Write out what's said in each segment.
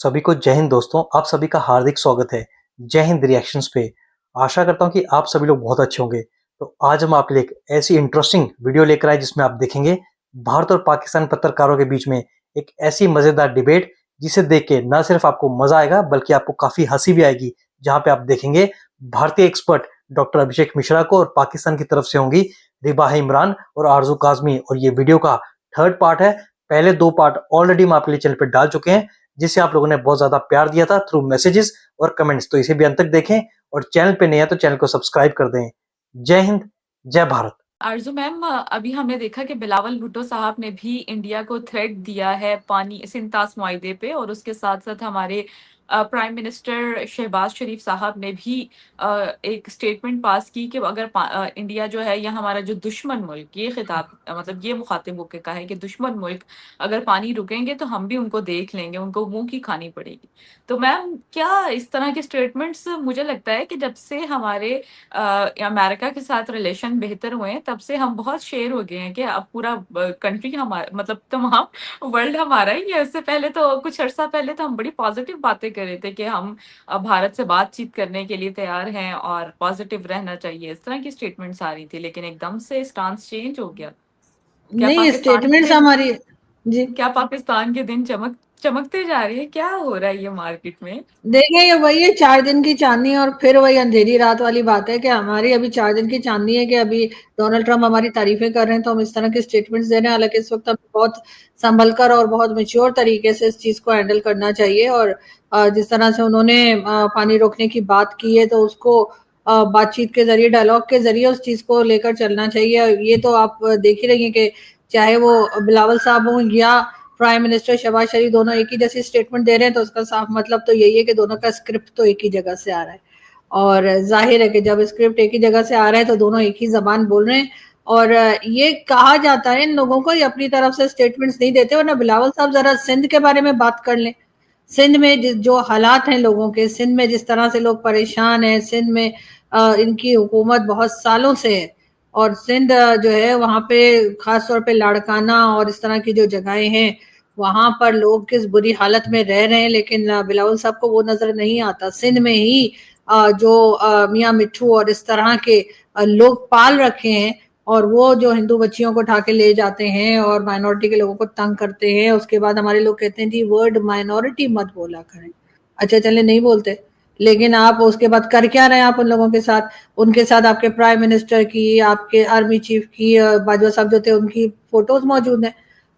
सभी को जय हिंद दोस्तों, आप सभी का हार्दिक स्वागत है जय हिंद रिएक्शंस पे। आशा करता हूँ कि आप सभी लोग बहुत अच्छे होंगे। तो आज हम आपके लिए एक ऐसी इंटरेस्टिंग वीडियो लेकर आए जिसमें आप देखेंगे भारत और पाकिस्तान पत्रकारों के बीच में एक ऐसी मजेदार डिबेट जिसे देख के न सिर्फ आपको मजा आएगा बल्कि आपको काफी हंसी भी आएगी। जहाँ पे आप देखेंगे भारतीय एक्सपर्ट डॉक्टर अभिषेक मिश्रा को और पाकिस्तान की तरफ से होंगी रिबाह इमरान और आरजू काजमी। और ये वीडियो का थर्ड पार्ट है। पहले दो पार्ट ऑलरेडी हम आपके लिए चैनल पे डाल चुके हैं जिसे आप लोगों ने बहुत ज्यादा प्यार दिया था थ्रू मैसेजेस और कमेंट्स। तो इसे भी अंत तक देखें और चैनल पे नए हैं तो चैनल को सब्सक्राइब कर दें। जय हिंद, जय भारत। आरज़ू मैम, अभी हमने देखा कि बिलावल भुट्टो साहब ने भी इंडिया को थ्रेट दिया है पानी सिंतास मुआहदे पे, और उसके साथ-साथ हमारे प्राइम मिनिस्टर शहबाज शरीफ साहब ने भी एक स्टेटमेंट पास की कि अगर इंडिया जो है या हमारा जो दुश्मन मुल्क, ये खिताब मतलब ये मुखातिब होके कहा है कि दुश्मन मुल्क अगर पानी रुकेंगे तो हम भी उनको देख लेंगे, उनको मुँह की खानी पड़ेगी। तो मैम, क्या इस तरह के स्टेटमेंट्स, मुझे लगता है कि जब से हमारे अमेरिका के साथ रिलेशन बेहतर हुए हैं, तब से हम बहुत शेर हो गए हैं कि अब पूरा कंट्री हमारा, मतलब तमाम वर्ल्ड हमारा ही है। इससे पहले तो कुछ अर्सा पहले तो हम बड़ी पॉजिटिव बातें कर रहे थे कि हम भारत से बातचीत करने के लिए तैयार हैं और पॉजिटिव रहना चाहिए, इस तरह की स्टेटमेंट्स आ रही थी, लेकिन एकदम से स्टांस चेंज हो गया। क्या नहीं, पाकिस्तान के स्टेटमेंट्स दिन हमारी। जी। क्या पाकिस्तान के दिन चमकते जा रहे हैं? क्या हो रहा है ये मार्केट में? देखिए, ये वही है 4 दिन की चांदनी और फिर वही अंधेरी रात वाली बात है कि हमारी अभी 4 दिन की चांदनी है कि अभी डोनाल्ड ट्रम्प हमारी तारीफ़ें कर रहे हैं, तो हम इस तरह के स्टेटमेंट्स दे रहे हैं। हालाँकि इस वक़्त हमें बहुत सँभल कर और बहुत मैच्योर तरीके से इस चीज़ को हैंडल करना चाहिए और जिस तरह से उन्होंने पानी रोकने की बात की है, तो उसको बातचीत के ज़रिए, डायलॉग के ज़रिए उस चीज़ को लेकर चलना चाहिए। ये तो आप देख ही रही हैं कि चाहे वो बिलावल साहब हों या प्राइम मिनिस्टर शहबाज शरीफ, दोनों एक ही जैसी स्टेटमेंट दे रहे हैं, तो उसका साफ मतलब तो यही है कि दोनों का स्क्रिप्ट तो एक ही जगह से आ रहा है। और जाहिर है कि जब स्क्रिप्ट एक ही जगह से आ रहा है तो दोनों एक ही जबान बोल रहे हैं। और ये कहा जाता है इन लोगों को, ये अपनी तरफ से स्टेटमेंट्स नहीं देते। वरना बिलावल साहब जरा सिंध के बारे में बात कर लें। सिंध में जो हालात हैं लोगों के, सिंध में जिस तरह से लोग परेशान हैं, सिंध में इनकी हुकूमत बहुत सालों से है और सिंध जो है वहाँ पे खास तौर पे लाड़काना और इस तरह की जो जगहें हैं, वहाँ पर लोग किस बुरी हालत में रह रहे हैं। लेकिन बिलावल साहब को वो नजर नहीं आता। सिंध में ही जो मियाँ मिट्ठू और इस तरह के लोग पाल रखे हैं और वो जो हिंदू बच्चियों को उठा के ले जाते हैं और माइनॉरिटी के लोगों को तंग करते हैं। उसके बाद हमारे लोग कहते हैं जी वर्ड माइनॉरिटी मत बोला करें। अच्छा चले नहीं बोलते, लेकिन आप उसके बाद कर क्या रहे हैं आप उन लोगों के साथ? उनके साथ आपके प्राइम मिनिस्टर की, आपके आर्मी चीफ की, बाजवा साहब जो थे उनकी फोटोज मौजूद हैं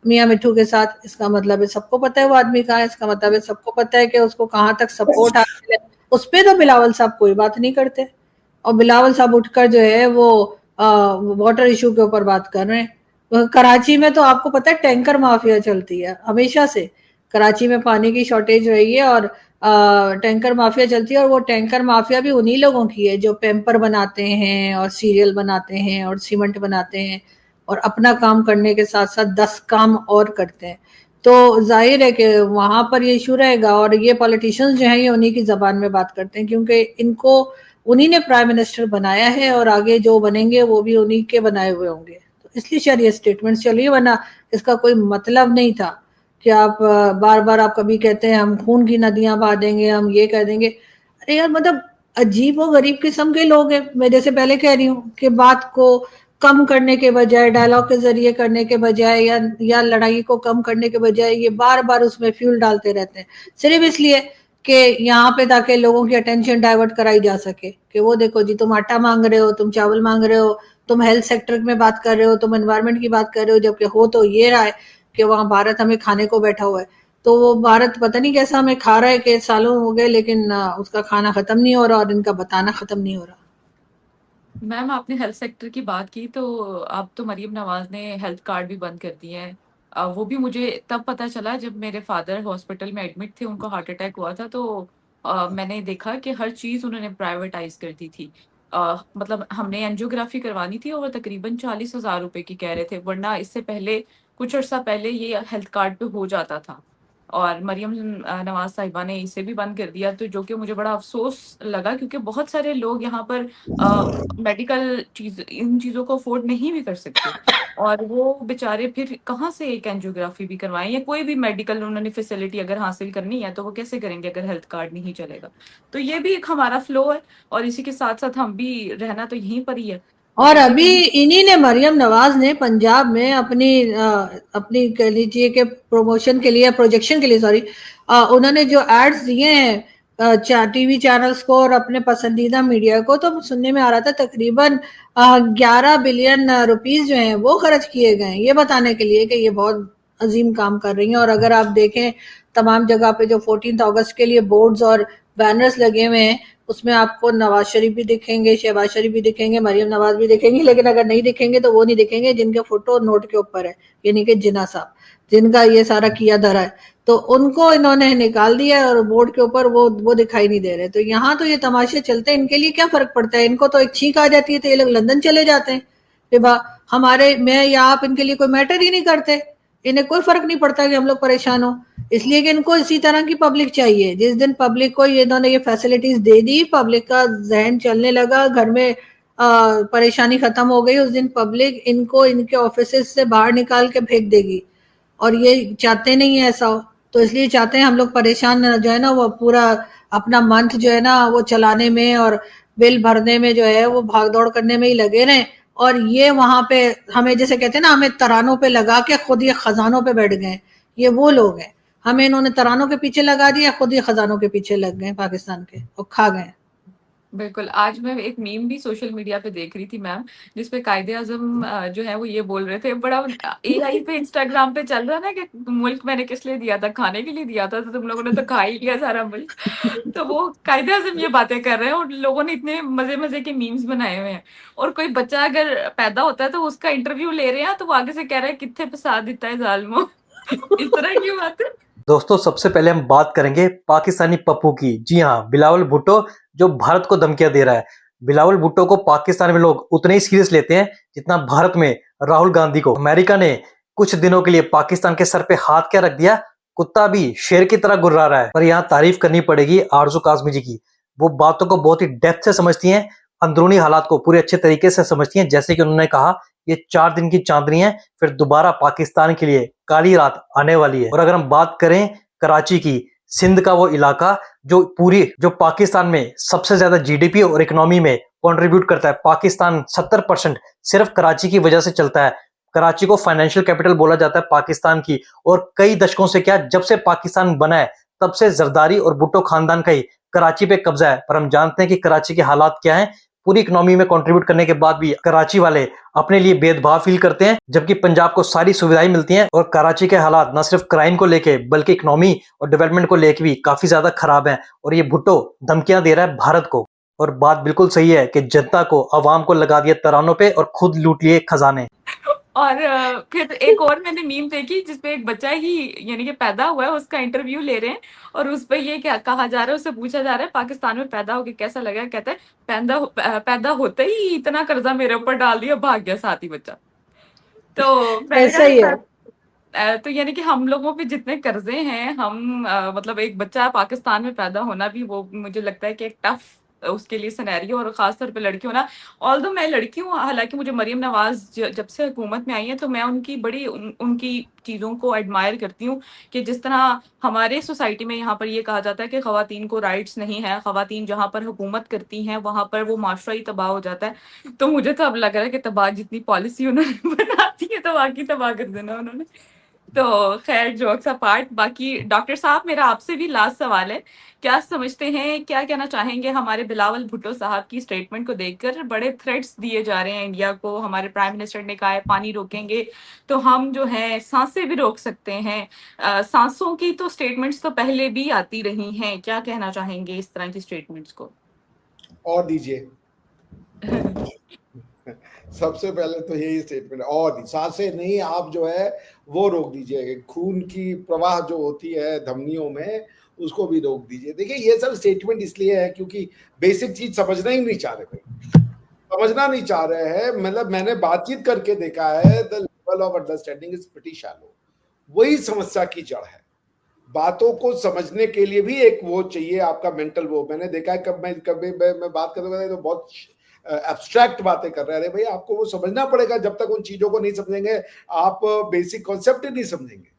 मियाँ मिट्ठू के साथ। इसका मतलब है सबको पता है वो आदमी कहाँ है। इसका मतलब है सबको पता है कि उसको कहाँ तक सपोर्ट हासिल है। उस पे तो बिलावल साहब कोई बात नहीं करते और बिलावल साहब उठकर जो है वो वाटर इशू के ऊपर बात कर रहे हैं। कराची में तो आपको पता है टैंकर माफिया चलती है हमेशा से। कराची में पानी की शॉर्टेज रही है और टैंकर माफिया चलती है और वो टैंकर माफिया भी उन्हीं लोगों की है जो पेम्पर बनाते हैं और सीरियल बनाते हैं और सीमेंट बनाते हैं और अपना काम करने के साथ साथ 10 काम और करते हैं। तो जाहिर है कि वहां पर ये इशू रहेगा और ये पॉलिटिशियंस जो हैं ये उन्हीं की जबान में बात करते हैं क्योंकि इनको उन्हीं ने प्राइम मिनिस्टर बनाया है और आगे जो बनेंगे वो भी उन्हीं के बनाए हुए होंगे। तो इसलिए शायद ये स्टेटमेंट चलिए, वरना इसका कोई मतलब नहीं था कि आप बार बार आप कभी कहते हैं हम खून की नदियां बहा देंगे, हम ये कह देंगे। अरे यार, मतलब अजीब और गरीब किस्म के लोग हैं। मैं जैसे पहले कह रही हूँ कि बात को कम करने के बजाय, डायलॉग के जरिए करने के बजाय या लड़ाई को कम करने के बजाय ये बार बार उसमें फ्यूल डालते रहते हैं सिर्फ इसलिए कि यहाँ पे ताकि लोगों की अटेंशन डाइवर्ट कराई जा सके कि वो देखो जी, तुम आटा मांग रहे हो, तुम चावल मांग रहे हो, तुम हेल्थ सेक्टर में बात कर रहे हो, तुम एनवायरमेंट की बात कर रहे हो, जबकि हो तो ये रहा है कि वहाँ भारत हमें खाने को बैठा हुआ है। तो वो भारत पता नहीं कैसा हमें खा रहा है कि सालों हो गए, लेकिन उसका खाना खत्म नहीं हो रहा और इनका बताना खत्म नहीं हो रहा। मैम, आपने हेल्थ सेक्टर की बात की, तो अब तो मरीम नवाज ने हेल्थ कार्ड भी बंद कर दिए हैं। वो भी मुझे तब पता चला जब मेरे फादर हॉस्पिटल में एडमिट थे, उनको हार्ट अटैक हुआ था। तो मैंने देखा कि हर चीज़ उन्होंने प्राइवेटाइज कर दी थी। मतलब हमने एंजियोग्राफी करवानी थी और वो तकरीबन 40,000 रुपए की कह रहे थे, वरना इससे पहले कुछ अर्सा पहले ये हेल्थ कार्ड पे हो जाता था। और मरियम नवाज साहिबा ने इसे भी बंद कर दिया, तो जो कि मुझे बड़ा अफसोस लगा, क्योंकि बहुत सारे लोग यहाँ पर मेडिकल चीज इन चीज़ों को अफोर्ड नहीं भी कर सकते। और वो बेचारे फिर कहाँ से एक एंजियोग्राफी भी करवाएं या कोई भी मेडिकल उन्होंने फैसिलिटी अगर हासिल करनी है तो वो कैसे करेंगे अगर हेल्थ कार्ड नहीं चलेगा। तो ये भी एक हमारा फ्लो है और इसी के साथ साथ हम भी रहना तो यहीं पर ही है। और देखिए अभी इन्हीं ने, मरियम नवाज ने पंजाब में अपनी कह लीजिए कि प्रमोशन के लिए, प्रोजेक्शन के लिए, सॉरी, उन्होंने जो एड्स दिए हैं टीवी चैनल्स को और अपने पसंदीदा मीडिया को, तो सुनने में आ रहा था तकरीबन 11 बिलियन रुपीस जो हैं वो खर्च किए गए हैं ये बताने के लिए कि ये बहुत अजीम काम कर रही हैं। और अगर आप देखें तमाम जगह पे जो 14 अगस्त के लिए बोर्ड्स और बैनर्स लगे हुए हैं, उसमें आपको नवाज शरीफ भी दिखेंगे, शहबाज शरीफ भी दिखेंगे, मरियम नवाज भी दिखेंगी, लेकिन अगर नहीं दिखेंगे तो वो नहीं दिखेंगे जिनके फोटो नोट के ऊपर है, यानी कि जिन्ना साहब, जिनका ये सारा किया धरा है, तो उनको इन्होंने निकाल दिया और बोर्ड के ऊपर वो दिखाई नहीं दे रहे। तो यहाँ तो ये तमाशे चलते हैं, इनके लिए क्या फर्क पड़ता है, इनको तो एक छींक आ जाती है तो ये लोग लंदन चले जाते हैं। हमारे, मैं या आप इनके लिए कोई मैटर ही नहीं करते, इन्हें कोई फर्क नहीं पड़ता कि हम लोग परेशान हो, इसलिए कि इनको इसी तरह की पब्लिक चाहिए। जिस दिन पब्लिक को इन्होंने ये फैसिलिटीज दे दी, पब्लिक का जहन चलने लगा, घर में परेशानी खत्म हो गई, उस दिन पब्लिक इनको इनके ऑफिस से बाहर निकाल के फेंक देगी। और ये चाहते नहीं है ऐसा हो, तो इसलिए चाहते हैं हम लोग परेशान जो है ना, वो पूरा अपना मंथ जो है ना वो चलाने में और बिल भरने में जो है वो भाग दौड़ करने में ही लगे रहे। और ये वहां पे हमें, जैसे कहते हैं ना, हमें तरानों पे लगा के खुद ये खजानों पे बैठ गए। ये वो लोग हैं, हमें इन्होंने तरानों के पीछे लगा दिया, खुद ही खजानों के पीछे लग गए पाकिस्तान के और खा गए। बिल्कुल, आज मैं एक मीम भी सोशल मीडिया पे देख रही थी मैम, जिसपे कायदे-आज़म जो है वो ये बोल रहे थे, बड़ा एआई पे इंस्टाग्राम पे चल रहा ना कि मुल्क मैंने किस लिए दिया था, खाने के लिए दिया था, तो तुम लोगों ने तो खा ही लिया सारा मुल्क। तो वो कायदे-आज़म ये बातें कर रहे हैं और लोगों ने इतने मज़े-मज़े के मीम्स बनाए हुए हैं। और कोई बच्चा अगर पैदा होता है तो उसका इंटरव्यू ले रहे हैं, तो वो आगे से कह रहा है कित्थे फसा दिता है ज़ालिमो। इस तरह की बातें। दोस्तों सबसे पहले हम बात करेंगे पाकिस्तानी पप्पू की। जी हाँ, बिलावल भुट्टो जो भारत को धमकियां दे रहा है। बिलावल भुट्टो को पाकिस्तान में लोग उतने ही सीरियस लेते हैं जितना भारत में राहुल गांधी को। अमेरिका ने कुछ दिनों के लिए पाकिस्तान के सर पे हाथ क्या रख दिया, कुत्ता भी शेर की तरह गुर्रा रहा है। पर यहाँ तारीफ करनी पड़ेगी आरजू काज़मी जी की। वो बातों को बहुत ही डेप्थ से समझती हैं, अंदरूनी हालात को पूरे अच्छे तरीके से समझती हैं। जैसे कि उन्होंने कहा, ये 4 दिन की चांदनी है, फिर दोबारा पाकिस्तान के लिए काली रात आने वाली है। और अगर हम बात करें कराची की, सिंध का वो इलाका जो पाकिस्तान में सबसे ज्यादा जीडीपी और इकोनॉमी में कंट्रीब्यूट करता है, पाकिस्तान 70% सिर्फ कराची की वजह से चलता है। कराची को फाइनेंशियल कैपिटल बोला जाता है पाकिस्तान की। और कई दशकों से, क्या जब से पाकिस्तान बना है तब से जरदारी और भुट्टो खानदान का ही कराची पे कब्जा है। पर हम जानते हैं कि कराची के हालात क्या हैं। पूरी इकोनॉमी में कंट्रीब्यूट करने के बाद भी कराची वाले अपने लिए भेदभाव फील करते हैं, जबकि पंजाब को सारी सुविधाएं मिलती हैं। और कराची के हालात न सिर्फ क्राइम को लेके बल्कि इकोनॉमी और डेवलपमेंट को लेके भी काफी ज्यादा खराब हैं। और ये भुट्टो धमकियां दे रहा है भारत को। और बात बिल्कुल सही है कि जनता को, अवाम को लगा दिया तरानों पे और खुद लूट लिए खजाने। और फिर एक और मैंने मीम देखी जिसपे एक बच्चा ही यानी कि पैदा हुआ है, उसका इंटरव्यू ले रहे हैं और उस पे ये क्या कहा जा रहा है, उससे पूछा जा रहा है पाकिस्तान में पैदा होके कैसा लगा, कहता है पैदा होते ही इतना कर्जा मेरे ऊपर डाल दिया, भाग गया साथ ही बच्चा। तो मैंने ऐसा ही है। कहा तो यानी कि हम लोगों पे जितने कर्जे हैं, हम मतलब एक बच्चा पाकिस्तान में पैदा होना भी, वो मुझे लगता है कि एक टफ उसके लिए सिनेरियो, और खासतौर पे लड़की होना। ऑल्दो मैं लड़की हूँ, हालांकि मुझे मरियम नवाज जब से हुकूमत में आई है तो मैं उनकी बड़ी उनकी चीज़ों को एडमायर करती हूँ कि जिस तरह हमारे सोसाइटी में यहाँ पर ये कहा जाता है कि खवातीन को राइट्स नहीं है, खवातीन जहाँ पर हुकूमत करती हैं वहाँ पर वो माशरा ही तबाह हो जाता है। तो मुझे तो अब लग रहा है कि तबाह जितनी पॉलिसी उन्होंने बनाती है तो बाकी तबाह कर देना उन्होंने। तो खैर, जोक्स अपार्ट, बाकी डॉक्टर साहब मेरा आपसे भी लास्ट सवाल है, क्या समझते हैं, क्या कहना चाहेंगे हमारे बिलावल भुट्टो साहब की स्टेटमेंट को देखकर? बड़े थ्रेट्स दिए जा रहे हैं इंडिया को, हमारे प्राइम मिनिस्टर ने कहा है पानी रोकेंगे तो हम जो है सांसें भी रोक सकते हैं। सांसों की तो स्टेटमेंट्स तो पहले भी आती रही हैं, क्या कहना चाहेंगे इस तरह की स्टेटमेंट्स को? और दीजिए। सबसे पहले तो यही स्टेटमेंट, और सांसें नहीं, आप जो है वो रोक दीजिए, खून की प्रवाह जो होती है धमनियों में उसको भी रोक दीजिए। देखिए ये सब स्टेटमेंट इसलिए है क्योंकि बेसिक चीज समझना ही नहीं चाह रहे भाई, समझना नहीं चाह रहे हैं। मतलब मैंने बातचीत करके देखा है, the level of understanding is pretty shallow. वही समस्या की जड़ है। बातों को समझने के लिए भी एक वो चाहिए आपका मेंटल वो। मैंने देखा है, मैं बात करते तो बहुत एब्स्ट्रैक्ट बातें कर रहे हैं। अरे भाई आपको वो समझना पड़ेगा, जब तक उन चीजों को नहीं समझेंगे आप बेसिक कॉन्सेप्ट ही नहीं समझेंगे।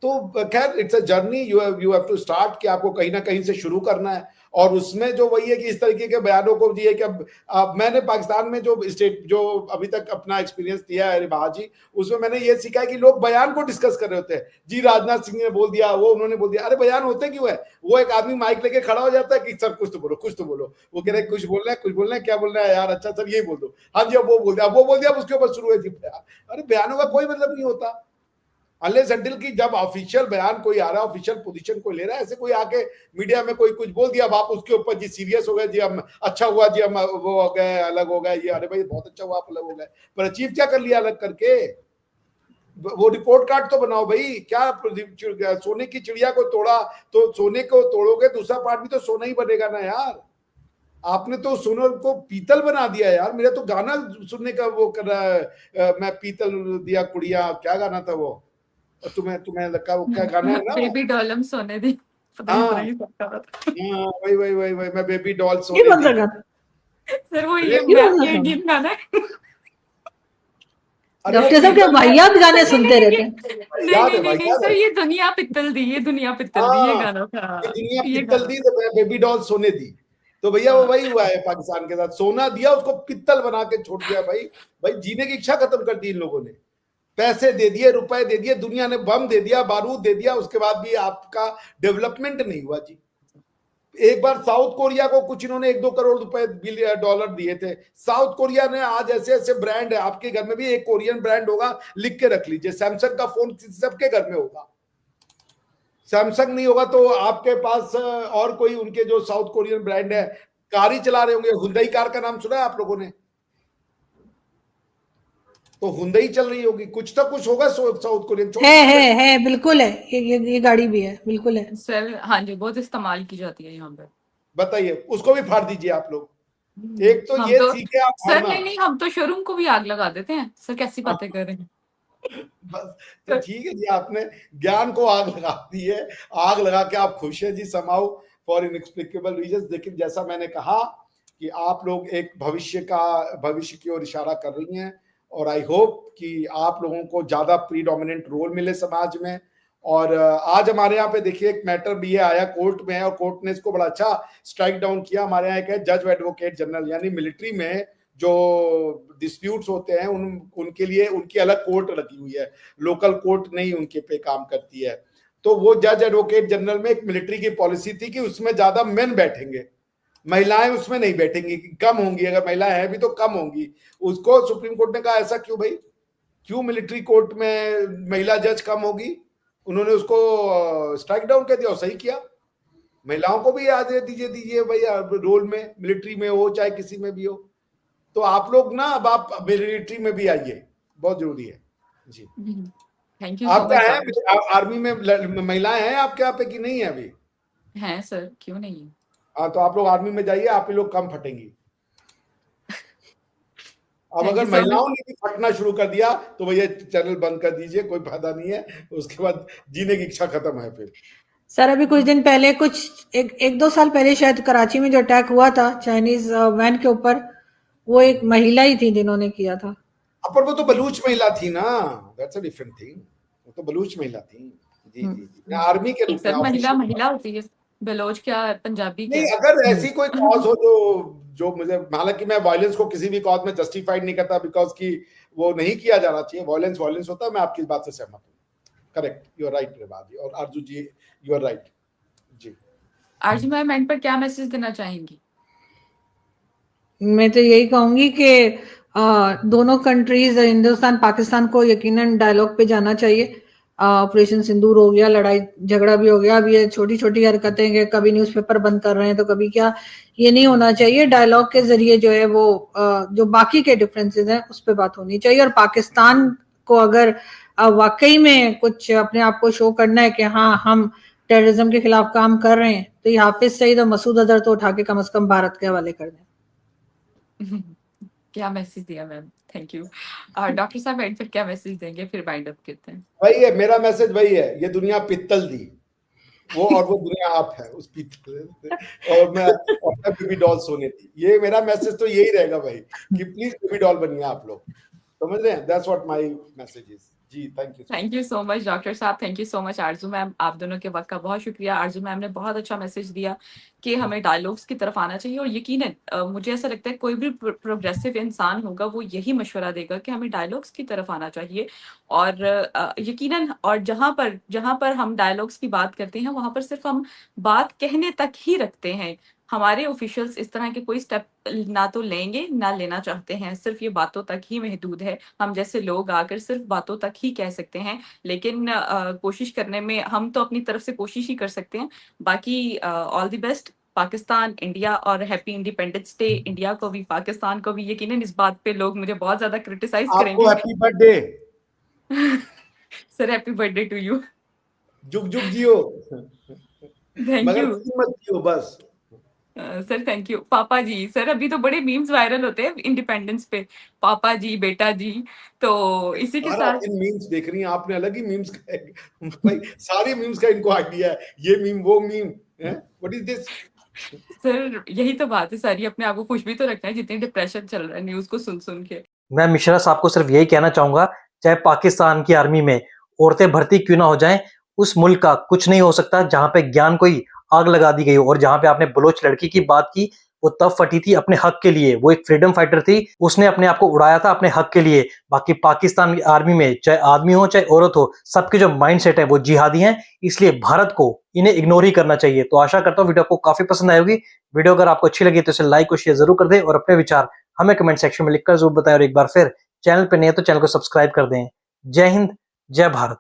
तो खैर it's a journey, you have to start कि आपको कहीं ना कहीं से शुरू करना है। और उसमें जो वही है कि इस तरीके के बयानों को दिए कि अब मैंने पाकिस्तान में जो अभी तक अपना एक्सपीरियंस दिया है रिवाज जी, उसमें मैंने ये सीखा है कि लोग बयान को डिस्कस कर रहे होते हैं। जी राजनाथ सिंह ने बोल दिया, वो उन्होंने बोल दिया, अरे बयान होते क्यों है? वो एक आदमी माइक लेके खड़ा हो जाता है कि सर कुछ तो बोलो, कुछ तो बोलो। वो कह रहे कुछ बोलना है, कुछ बोलना है, क्या बोलना है यार? अच्छा सर यही बोल दो। हाँ जी, अब वो बोल दिया, अब वो बोल दिया, अब उसके ऊपर शुरू हुई थी। अरे बयानों का कोई मतलब नहीं होता अनलेस अंटिल की जब ऑफिशियल बयान कोई आ रहा है, ऑफिशियल पोजीशन कोई ले रहा है। ऐसे कोई आके मीडिया में कोई कुछ बोल दिया, अब आप उसके ऊपर जी सीरियस हो गए, जी हम अच्छा हुआ, जी हम वो हो गए, अलग हो गए, ये अरे भाई बहुत अच्छा हुआ आप अलग हो गए, पर अचीव क्या कर लिया अलग करके? वो रिपोर्ट कार्ड तो बनाओ भाई। क्या सोने की चिड़िया को तोड़ा तो सोने को तोड़ोगे, दूसरा पार्ट भी तो सोना ही बनेगा ना यार। आपने तो सोने को पीतल बना दिया यार। मेरा तो गाना सुनने का वो कर रहा है, मैं पीतल दिया कुड़िया, क्या गाना था वो? तुम्हें लगा वो क्या गाना है ना? बेबी डॉलम सोने दी, पता नहीं हाँ नहीं सकता था। वही मैं बेबी डॉल ये सोने कौन सा दी। गाना? सर वो अरे ये ये कौन सा ये song? इंडियन गाना है। अरे वो डॉक्टर साहब क्या पीतल वाहियात गाने नहीं सुनते नहीं रहते हैं? नहीं याद है नहीं भाई, नहीं याद सर, है। ये दुनिया पित्तल दी, ये दुनिया पित्तल दी, ये हाँ, गाना था, ये दुनिया ये पित्तल गाना दी तो बेबी डॉल सोने दी। तो भैया वो हाँ। वही हुआ है पाकिस्तान के साथ, सोना दिया उसको पित्तल बना के छोड़ दिया। भाई भाई जीने की इच्छा खत्म कर दी इन लोगों ने। पैसे दे दिए, रुपए दे दिए, दुनिया ने बम दे दिया, बारूद दे दिया, उसके बाद भी आपका डेवलपमेंट नहीं हुआ जी। एक बार साउथ कोरिया को कुछ इन्होंने 1-2 करोड़ रुपए डॉलर दिए थे। साउथ कोरिया ने आज ऐसे ऐसे ब्रांड है, आपके घर में भी एक कोरियन ब्रांड होगा, लिख के रख लीजिए। सैमसंग का फोन सबके घर में होगा, सैमसंग नहीं होगा तो आपके पास और कोई उनके जो साउथ कोरियन ब्रांड है, कार ही चला रहे होंगे। हुंडई कार का नाम सुना है आप लोगों ने? तो हुंडई चल रही होगी, कुछ तो कुछ होगा साउथ कोरियन। छोटी है बिल्कुल है, ये गाड़ी भी है, बिल्कुल है। सर हाँ जी, बहुत इस्तेमाल की जाती है यहाँ पे। बताइए, उसको भी फाड़ दीजिए आप लोग। एक तो हम ये तो सीखे आप सर फाड़ना। नहीं, हम तो शोरूम को भी आग लगा देते हैं सर, कैसी बातें कर रहे हैं। बस तो ठीक है जी, आपने ज्ञान को आग लगा दी है। आग लगा के आप खुश हैं जी समाउ फॉर इनएक्सप्लिकेबल रीजंस। लेकिन जैसा मैंने कहा कि आप लोग एक भविष्य की ओर इशारा कर रही हैं, और आई होप कि आप लोगों को ज्यादा प्रीडोमिनेंट रोल मिले समाज में। और आज हमारे यहाँ पे देखिए एक मैटर भी है, आया कोर्ट में है, और कोर्ट ने इसको बड़ा अच्छा स्ट्राइक डाउन किया। हमारे यहाँ एक है जज एडवोकेट जनरल, यानी मिलिट्री में जो डिस्प्यूट्स होते हैं उनके लिए उनकी अलग कोर्ट लगी हुई है, लोकल कोर्ट नहीं उनके पे काम करती है। तो वो जज एडवोकेट जनरल में एक मिलिट्री की पॉलिसी थी कि उसमें ज्यादा मेन बैठेंगे, महिलाएं उसमें नहीं बैठेंगी, कम होंगी, अगर महिलाएं हैं भी तो कम होंगी। उसको सुप्रीम कोर्ट ने कहा ऐसा क्यों भाई, क्यों मिलिट्री कोर्ट में महिला जज कम होगी? उन्होंने उसको स्ट्राइक डाउन कर दिया और सही किया। महिलाओं को भी आ दीजिए भाई रोल में, मिलिट्री में हो चाहे किसी में भी हो। तो आप लोग ना अब आप मिलिट्री में भी आइए, बहुत जरूरी है जी। थैंक यू आप सो क्या मच। है आर्मी में महिलाएं हैं आपके यहाँ पे कि नहीं है अभी? हैं सर, क्यों नहीं। हाँ तो आप लोग आर्मी में जाइए, आप ही लोग कम फटेंगी। अब Thank अगर you so महिलाओं much. ने भी फटना शुरू कर दिया तो भैया चैनल बंद कर दीजिए, कोई फायदा नहीं है, उसके बाद जीने की इच्छा खत्म है फिर। सर अभी कुछ दिन पहले, कुछ एक दो साल पहले शायद कराची में जो अटैक हुआ था चाइनीज वैन के ऊपर, वो एक महिला ही थी जिन्होंने किया था। पर वो तो बलूच महिला थी ना, दैट्स अ डिफरेंट थिंग। वो तो बलूच महिला थी। जी जी जी, मैं आर्मी के रूप में सर महिला ऑफिशियल होती है, बलोच क्या पंजाबी नहीं, क्या। अगर ऐसी कोई कॉज हो जो मुझे, हालांकि मैं वायलेंस को किसी भी कॉज में जस्टिफाइड नहीं करता, बिकॉज की वो नहीं किया जाना चाहिए, वायलेंस होता है। मैं आपकी बात से सहमत हूँ, correct, you are right Reba ji और Arjun ji, you are right ji. RG ma'am and पर क्या मैसेज देना चाहेंगी? मैं तो यही कहूंगी कि दोनों कंट्रीज, हिंदुस्तान पाकिस्तान को यकीनन डायलॉग पे जाना चाहिए। ऑपरेशन सिंदूर हो गया, लड़ाई झगड़ा भी हो गया, अब ये छोटी छोटी हरकतें कि कभी न्यूज़पेपर बंद कर रहे हैं तो कभी क्या, ये नहीं होना चाहिए। डायलॉग के जरिए जो है वो जो बाकी के डिफरेंसेस हैं उस पर बात होनी चाहिए। और पाकिस्तान को अगर वाकई में कुछ अपने आप को शो करना है कि हाँ हम टेररिज्म के खिलाफ काम कर रहे हैं, तो ये हाफिज सईद और मसूद अजहर तो उठा के कम से कम भारत के हवाले कर दें। क्या मैसेज दिया मैम, थैंक यू। डॉक्टर साहब एंड पर क्या मैसेज देंगे, फिर बाइंड अप करते हैं। वही है मेरा मैसेज, वही है, ये दुनिया पित्तल दी, वो दुनिया आप है उस और मैं बेबी डॉल सोने थी। ये मेरा मैसेज तो यही रहेगा भाई कि प्लीज बेबी डॉल बनिए आप लोग, समझ रहे हैं? That's what my message is. जी thank you so much doctor साहब, thank you so much Arzoo ma'am, आप दोनों के वक्त का बहुत शुक्रिया। आरजू मैम ने बहुत अच्छा मैसेज दिया कि हमें डायलॉग्स की तरफ आना चाहिए, और यकीनन मुझे ऐसा लगता है कोई भी प्रोग्रेसिव इंसान होगा वो यही मशवरा देगा कि हमें डायलॉग्स की तरफ आना चाहिए। और यकीनन, और जहाँ पर हम डायलॉग्स की बात करते हैं वहां पर सिर्फ हम बात कहने तक ही रखते हैं। हमारे ऑफिशियल्स इस तरह के कोई स्टेप ना तो लेंगे ना लेना चाहते हैं, सिर्फ ये बातों तक ही महदूद है। हम जैसे लोग आकर सिर्फ बातों तक ही कह सकते हैं, लेकिन कोशिश करने में हम तो अपनी तरफ से कोशिश ही कर सकते हैं। बाकी all the best Pakistan, India, और हैप्पी इंडिपेंडेंस डे इंडिया को भी, पाकिस्तान को भी। यकीनन इस बात पे लोग मुझे बहुत ज्यादा क्रिटिसाइज आपको करेंगे। Happy birthday. Sir happy birthday to you. जुग जुग जियो, थैंक मगर यू खुद मत जियो बस। सर, थैंक यू पापा जी। सर अभी तो बड़े मीम्स वायरल होते हैं इंडिपेंडेंस पे, पापा जी, बेटा जी। तो इसी के सारा साथ दिन मीम्स देख रही हैं आपने, अलग ही मीम्स का भाई सारे मीम्स का इनको आइडिया है, ये मीम वो मीम है, व्हाट इज दिस? सर यही तो बात है सारी, अपने आप को खुश भी तो रखना है, जितनी डिप्रेशन चल रहा है न्यूज को सुन सुन के। मैं मिश्रा साहब को सिर्फ यही कहना चाहूंगा, चाहे पाकिस्तान की आर्मी में औरतें भर्ती क्यों ना हो जाएं, उस मुल्क का कुछ नहीं हो सकता जहां पे ज्ञान कोई आग लगा दी गई हो। और जहां पे आपने बलोच लड़की की बात की, वो तब फटी थी अपने हक के लिए, वो एक फ्रीडम फाइटर थी, उसने अपने आप को उड़ाया था अपने हक के लिए। बाकी पाकिस्तान की आर्मी में चाहे आदमी हो चाहे औरत हो, सबके जो माइंड सेट है वो जिहादी हैं, इसलिए भारत को इन्हें इग्नोर ही करना चाहिए। तो आशा करता हूँ वीडियो आपको काफी पसंद आई होगी। वीडियो अगर आपको अच्छी लगी तो इसे लाइक और शेयर जरूर कर दें, और अपने विचार हमें कमेंट सेक्शन में लिखकर जरूर बताएं। और एक बार फिर चैनल पे नए तो चैनल को सब्सक्राइब कर दें। जय हिंद, जय भारत।